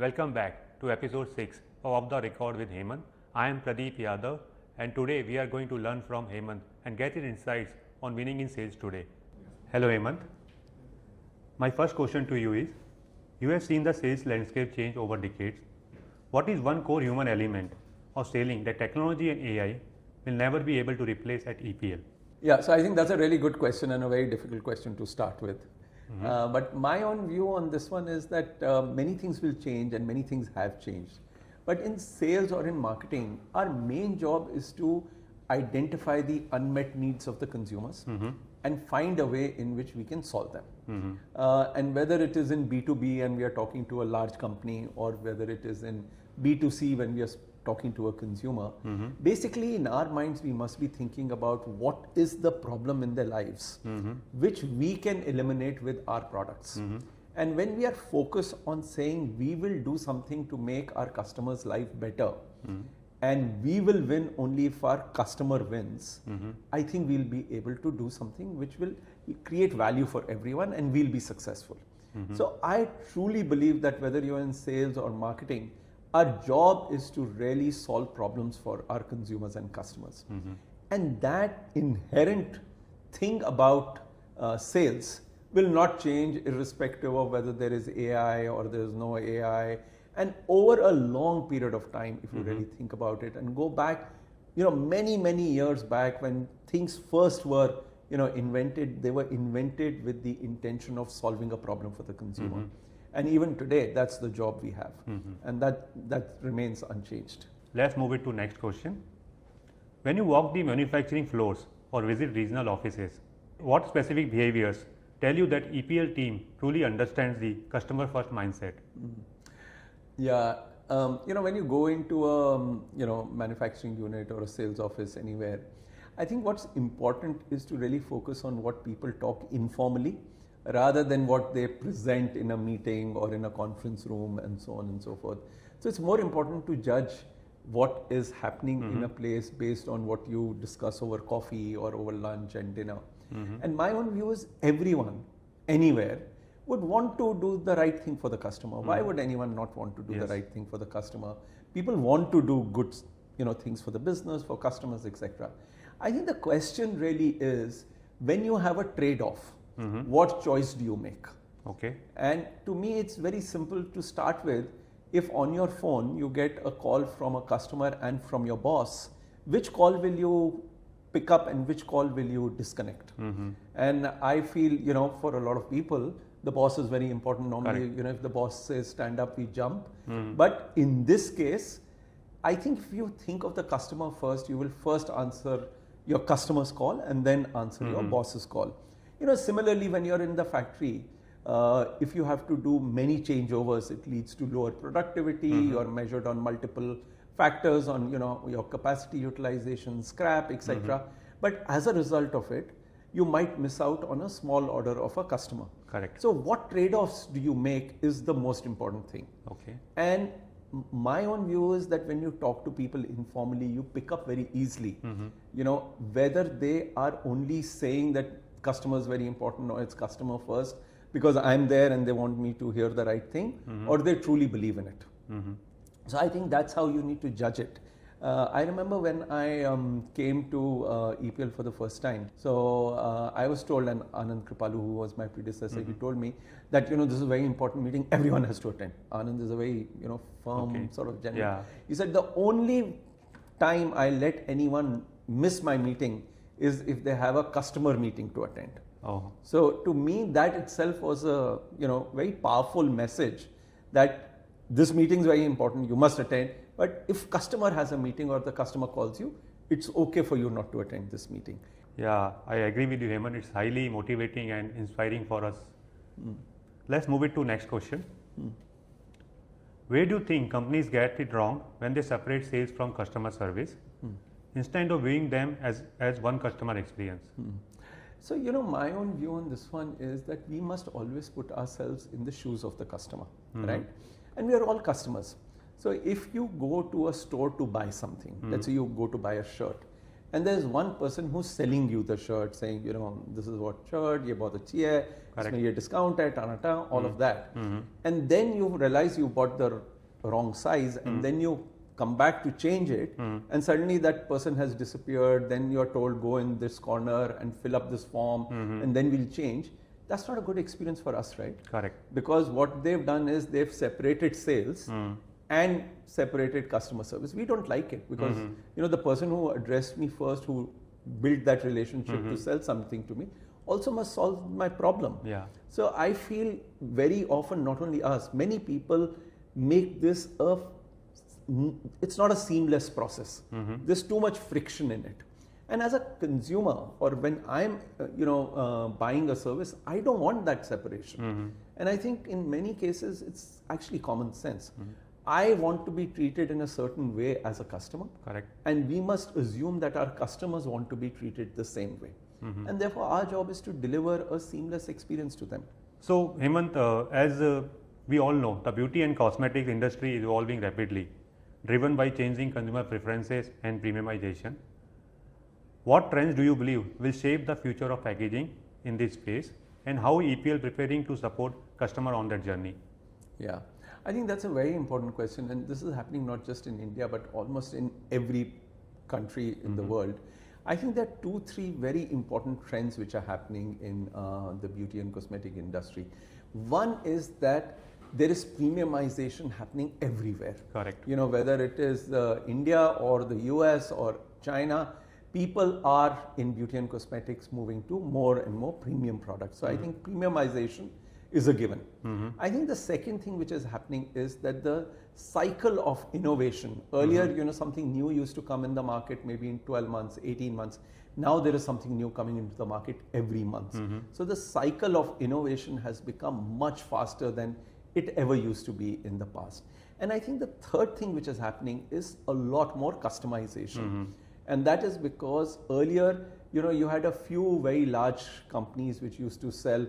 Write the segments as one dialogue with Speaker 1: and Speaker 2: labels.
Speaker 1: Welcome back to episode 6 of Off the Record with Hemant. I am Pradeep Yadav and today we are going to learn from Hemant and get his insights on winning in sales today. Hello Hemant. My first question to you is, you have seen the sales landscape change over decades. What is one core human element of selling that technology and AI will never be able to replace at EPL?
Speaker 2: Yeah, so I think that's a really good question and a very difficult question to start with. But my own view on this one is that many things will change and many things have changed. But in sales or in marketing, our main job is to identify the unmet needs of the consumers and find a way in which we can solve them. And whether it is in B2B and we are talking to a large company, or whether it is in B2C when we are talking to a consumer, basically in our minds we must be thinking about what is the problem in their lives which we can eliminate with our products. And when we are focused on saying we will do something to make our customers' life better and we will win only if our customer wins, I think we'll be able to do something which will create value for everyone and we'll be successful. So I truly believe that whether you're in sales or marketing, our job is to really solve problems for our consumers and customers. And that inherent thing about sales will not change irrespective of whether there is AI or there is no AI. And over a long period of time, if you really think about it and go back, many years back when things first were, invented, they were invented with the intention of solving a problem for the consumer. And even today, that's the job we have. And that remains unchanged.
Speaker 1: Let's move it to next question. When you walk the manufacturing floors or visit regional offices, what specific behaviors tell you that EPL team truly understands the customer first mindset?
Speaker 2: Yeah, when you go into a manufacturing unit or a sales office anywhere, I think what's important is to really focus on what people talk informally, rather than what they present in a meeting or in a conference room and so on and so forth. So it's more important to judge what is happening in a place based on what you discuss over coffee or over lunch and dinner. And my own view is everyone, anywhere, would want to do the right thing for the customer. Why would anyone not want to do the right thing for the customer? People want to do good things for the business, for customers, etc. I think the question really is, when you have a trade-off, what choice do you make?
Speaker 1: Okay.
Speaker 2: And to me, it's very simple to start with. If on your phone you get a call from a customer and from your boss, which call will you pick up and which call will you disconnect? And I feel, for a lot of people, the boss is very important. Normally, if the boss says stand up, we jump. But in this case, I think if you think of the customer first, you will first answer your customer's call and then answer your boss's call. Similarly, when you're in the factory, if you have to do many changeovers, it leads to lower productivity. You're measured on multiple factors on, your capacity utilization, scrap, etc. But as a result of it, you might miss out on a small order of a customer.
Speaker 1: Correct.
Speaker 2: So what trade-offs do you make is the most important thing.
Speaker 1: Okay.
Speaker 2: And my own view is that when you talk to people informally, you pick up very easily, whether they are only saying that customer is very important or it's customer first because I'm there and they want me to hear the right thing, or they truly believe in it. So I think that's how you need to judge it. I remember when I came to EPL for the first time. So I was told, and Anand Kripalu, who was my predecessor, he told me that this is a very important meeting. Everyone has to attend. Anand is a very firm sort of gentleman.
Speaker 1: Yeah.
Speaker 2: He said the only time I let anyone miss my meeting is if they have a customer meeting to attend. So to me, that itself was a very powerful message that this meeting is very important. You must attend. But if customer has a meeting or the customer calls you, it's okay for you not to attend this meeting.
Speaker 1: Yeah, I agree with you, Hemant. It's highly motivating and inspiring for us. Let's move it to next question. Where do you think companies get it wrong when they separate sales from customer service instead of viewing them as one customer experience?
Speaker 2: So, my own view on this one is that we must always put ourselves in the shoes of the customer, right? And we are all customers. So if you go to a store to buy something, let's say you go to buy a shirt, and there's one person who's selling you the shirt, saying, this is what shirt, ye bahut achhi hai, isme ye discount hai, all of that. And then you realize you bought the wrong size, and then you come back to change it, and suddenly that person has disappeared. Then you're told, go in this corner and fill up this form, and then we'll change. That's not a good experience for us, right?
Speaker 1: Correct.
Speaker 2: Because what they've done is they've separated sales and separated customer service. We don't like it because the person who addressed me first, who built that relationship to sell something to me, also must solve my problem.
Speaker 1: Yeah.
Speaker 2: So I feel very often, not only us, many people make this it's not a seamless process. There's too much friction in it. And as a consumer, or when I'm buying a service, I don't want that separation. And I think in many cases it's actually common sense. I want to be treated in a certain way as a customer.
Speaker 1: Correct.
Speaker 2: And we must assume that our customers want to be treated the same way. And therefore our job is to deliver a seamless experience to them.
Speaker 1: So Hemant, as we all know, the beauty and cosmetics industry is evolving rapidly, driven by changing consumer preferences and premiumization. What trends do you believe will shape the future of packaging in this space, and how EPL preparing to support customer on that journey?
Speaker 2: Yeah, I think that's a very important question, and this is happening not just in India but almost in every country in the world. I think there are 2-3 very important trends which are happening in the beauty and cosmetic industry. One is that there is premiumization happening everywhere.
Speaker 1: Correct.
Speaker 2: Whether it is India or the US or China, people are in beauty and cosmetics moving to more and more premium products. So I think premiumization is a given. I think the second thing which is happening is that the cycle of innovation. Earlier, something new used to come in the market maybe in 12 months, 18 months. Now there is something new coming into the market every month. So the cycle of innovation has become much faster than it ever used to be in the past. And I think the third thing which is happening is a lot more customization. And that is because earlier, you had a few very large companies which used to sell,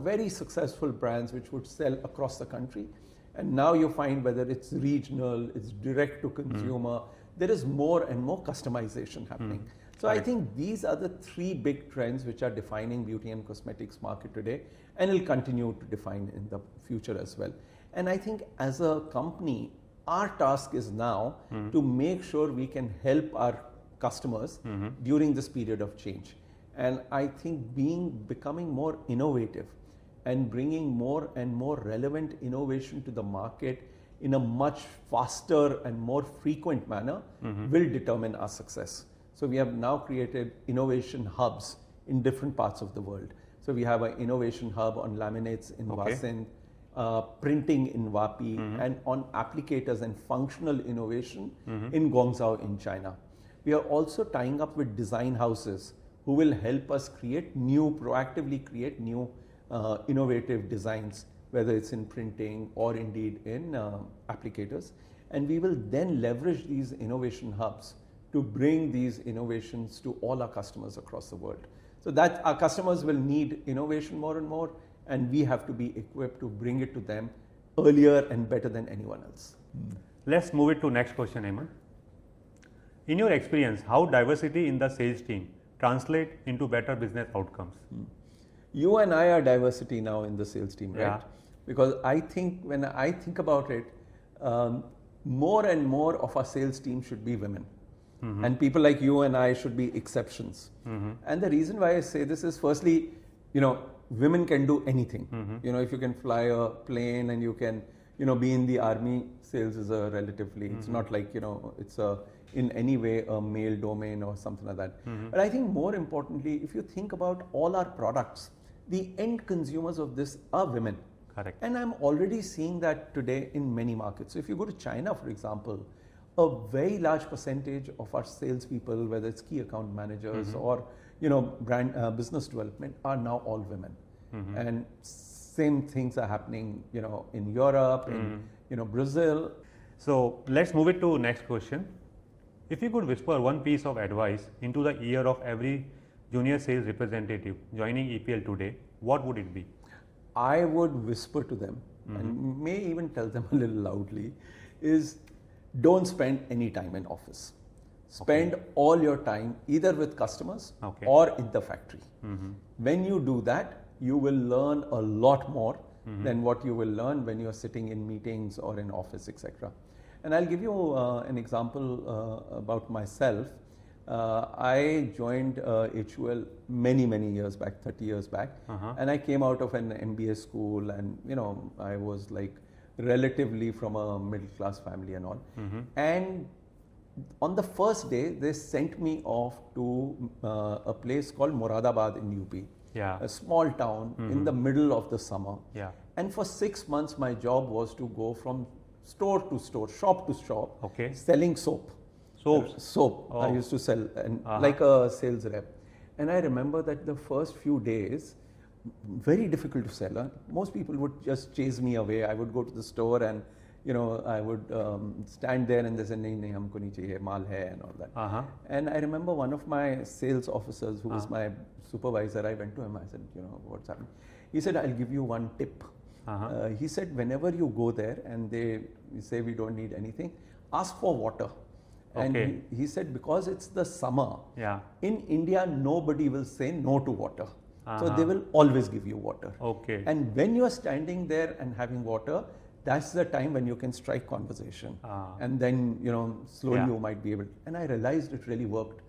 Speaker 2: very successful brands which would sell across the country. And now you find whether it's regional, it's direct to consumer, there is more and more customization happening. So I think these are the 3 big trends which are defining beauty and cosmetics market today, and will continue to define in the future as well. And I think as a company, our task is now to make sure we can help our customers during this period of change. And I think becoming more innovative and bringing more and more relevant innovation to the market in a much faster and more frequent manner will determine our success. So we have now created innovation hubs in different parts of the world. So we have an innovation hub on laminates in Vasind, printing in Vapi, and on applicators and functional innovation in Guangzhou in China. We are also tying up with design houses who will help us proactively create new innovative designs, whether it's in printing or indeed in applicators. And we will then leverage these innovation hubs to bring these innovations to all our customers across the world. So that our customers will need innovation more and more, and we have to be equipped to bring it to them earlier and better than anyone else.
Speaker 1: Let's move it to next question, Hemant. In your experience, how diversity in the sales team translate into better business outcomes?
Speaker 2: You and I are diversity now in the sales team, right?
Speaker 1: Yeah.
Speaker 2: Because I think when I think about it, more and more of our sales team should be women. And people like you and I should be exceptions. And the reason why I say this is, firstly, women can do anything. If you can fly a plane and you can, be in the army, sales is a relatively, it's not like, it's in any way a male domain or something like that. But I think more importantly, if you think about all our products, the end consumers of this are women.
Speaker 1: Correct.
Speaker 2: And I'm already seeing that today in many markets. So if you go to China, for example, a very large percentage of our salespeople, whether it's key account managers or brand business development, are now all women. And same things are happening, in Europe, in Brazil.
Speaker 1: So let's move it to next question. If you could whisper one piece of advice into the ear of every junior sales representative joining EPL today, what would it be?
Speaker 2: I would whisper to them and may even tell them a little loudly is, don't spend any time in office. Spend all your time either with customers or in the factory. When you do that, you will learn a lot more than what you will learn when you're sitting in meetings or in office, etc. And I'll give you an example about myself. I joined HUL many years back, 30 years back, and I came out of an MBA school, and I was like relatively from a middle class family and all. And on the first day, they sent me off to a place called Moradabad in UP, a small town in the middle of the summer. And for 6 months, my job was to go from store to store, shop to shop, selling soap. Soap. I used to sell like a sales rep. And I remember that the first few days, very difficult to sell. Most people would just chase me away. I would go to the store and I would stand there and they say, nahi, humko nahi chahiye, maal hai, and all that. And I remember one of my sales officers, who was my supervisor, I went to him, I said, what's happening? He said, I'll give you one tip. He said, whenever you go there and they say we don't need anything, ask for water. And he said, because it's the summer, in India, nobody will say no to water. So they will always give you water. And when you are standing there and having water, that's the time when you can strike conversation. And then, slowly you might be able. And I realized it really worked.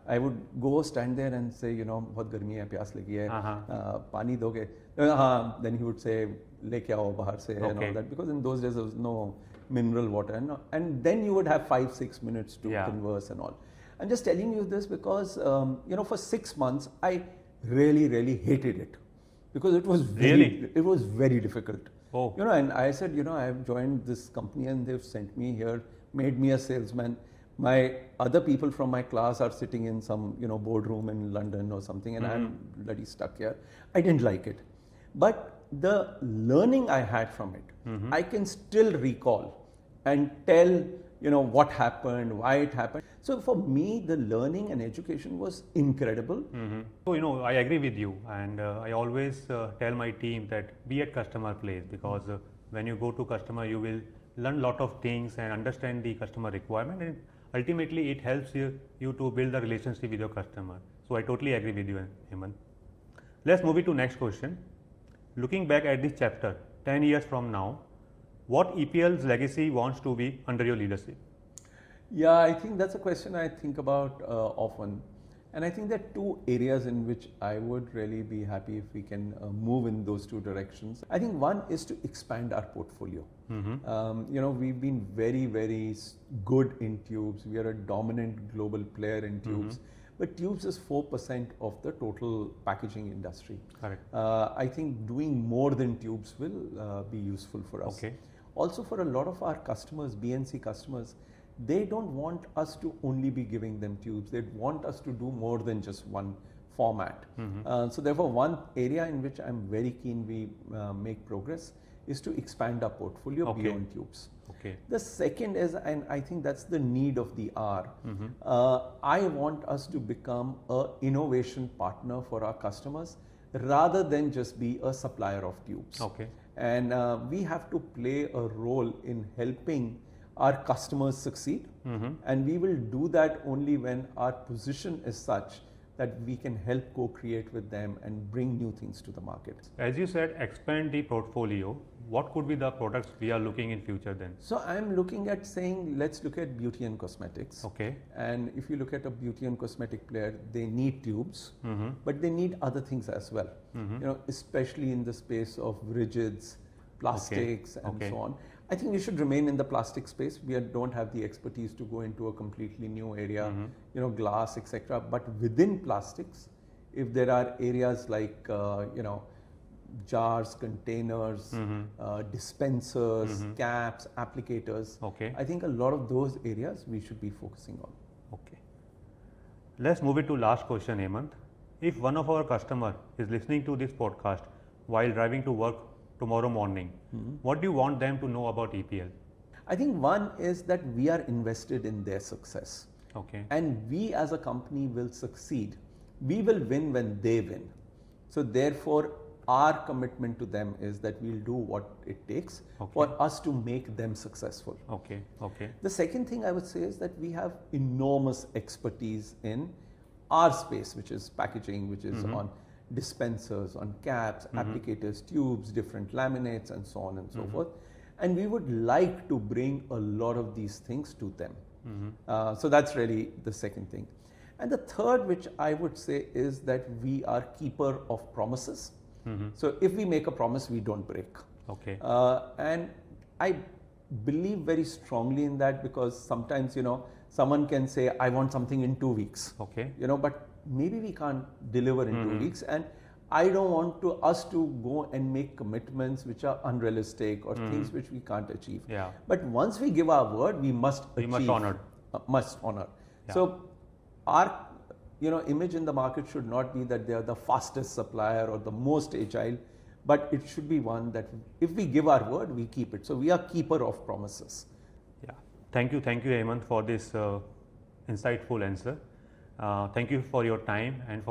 Speaker 2: I would go stand there and say, bahut garmi hai, pyas lagi hai, pani doge? Then he would say, leke aao bahar se, and all that. Because in those days there was no mineral water. And then you would have 5-6 minutes to converse and all. I'm just telling you this because, for 6 months, I really hated it. Because it was very difficult. And I said, I have joined this company and they've sent me here, made me a salesman. My other people from my class are sitting in some, boardroom in London or something, and I'm bloody stuck here. I didn't like it. But the learning I had from it, I can still recall and tell, what happened, why it happened. So for me, the learning and education was incredible.
Speaker 1: So, I agree with you, and I always tell my team that be at customer place, because when you go to customer, you will learn a lot of things and understand the customer requirement, and ultimately it helps you to build a relationship with your customer. So I totally agree with you, Hemant. Let's move it to next question. Looking back at this chapter, 10 years from now, what EPL's legacy wants to be under your leadership?
Speaker 2: Yeah, I think that's a question I think about often. And I think there are two areas in which I would really be happy if we can move in those two directions. I think one is to expand our portfolio. We've been very good in tubes. We are a dominant global player in tubes. But tubes is 4% of the total packaging industry.
Speaker 1: Correct.
Speaker 2: I think doing more than tubes will be useful for us. Also, for a lot of our customers, BNC customers, they don't want us to only be giving them tubes. They want us to do more than just one format. So therefore, one area in which I'm very keen we make progress is to expand our portfolio beyond tubes. The second is, and I think that's the need of the hour, I want us to become an innovation partner for our customers rather than just be a supplier of tubes. And we have to play a role in helping our customers succeed, and we will do that only when our position is such that we can help co-create with them and bring new things to the market.
Speaker 1: As you said, expand the portfolio. What could be the products we are looking in future then?
Speaker 2: So I'm looking at saying, let's look at beauty and cosmetics. And if you look at a beauty and cosmetic player, they need tubes, but they need other things as well. Especially in the space of rigids, plastics, and so on. I think we should remain in the plastic space. We don't have the expertise to go into a completely new area, glass, etc. But within plastics, if there are areas like, jars, containers, dispensers, caps, applicators, I think a lot of those areas we should be focusing on.
Speaker 1: Let's move it to last question, Hemant. If one of our customer is listening to this podcast while driving to work tomorrow morning, what do you want them to know about EPL?
Speaker 2: I think one is that we are invested in their success. And we as a company will succeed. We will win when they win. So therefore, our commitment to them is that we'll do what it takes for us to make them successful. The second thing I would say is that we have enormous expertise in our space, which is packaging, which is on dispensers, on caps, applicators, tubes, different laminates, and so on and so forth. And we would like to bring a lot of these things to them. So that's really the second thing. And the third, which I would say, is that we are keeper of promises. So if we make a promise, we don't break.
Speaker 1: Okay.
Speaker 2: And I believe very strongly in that, because sometimes, someone can say, I want something in 2 weeks.
Speaker 1: Okay.
Speaker 2: But maybe we can't deliver in 2 weeks. And I don't want us to go and make commitments which are unrealistic or things which we can't achieve.
Speaker 1: Yeah.
Speaker 2: But once we give our word, we must achieve.
Speaker 1: Must honor.
Speaker 2: Must honor.
Speaker 1: Yeah.
Speaker 2: So our image in the market should not be that they are the fastest supplier or the most agile, but it should be one that if we give our word, we keep it. So we are keeper of promises.
Speaker 1: Yeah. Thank you, Hemant, for this insightful answer. Thank you for your time, and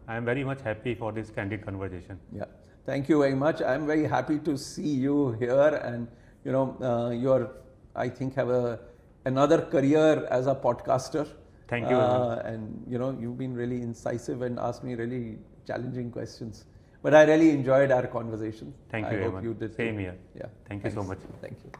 Speaker 1: I am very much happy for this candid conversation.
Speaker 2: Yeah. Thank you very much. I am very happy to see you here, and you're, I think, have another career as a podcaster.
Speaker 1: Thank you.
Speaker 2: And you've been really incisive and asked me really challenging questions. But I really enjoyed our conversation.
Speaker 1: Thank you,
Speaker 2: I hope you did.
Speaker 1: Same here.
Speaker 2: Yeah.
Speaker 1: Thank you so much.
Speaker 2: Thank you.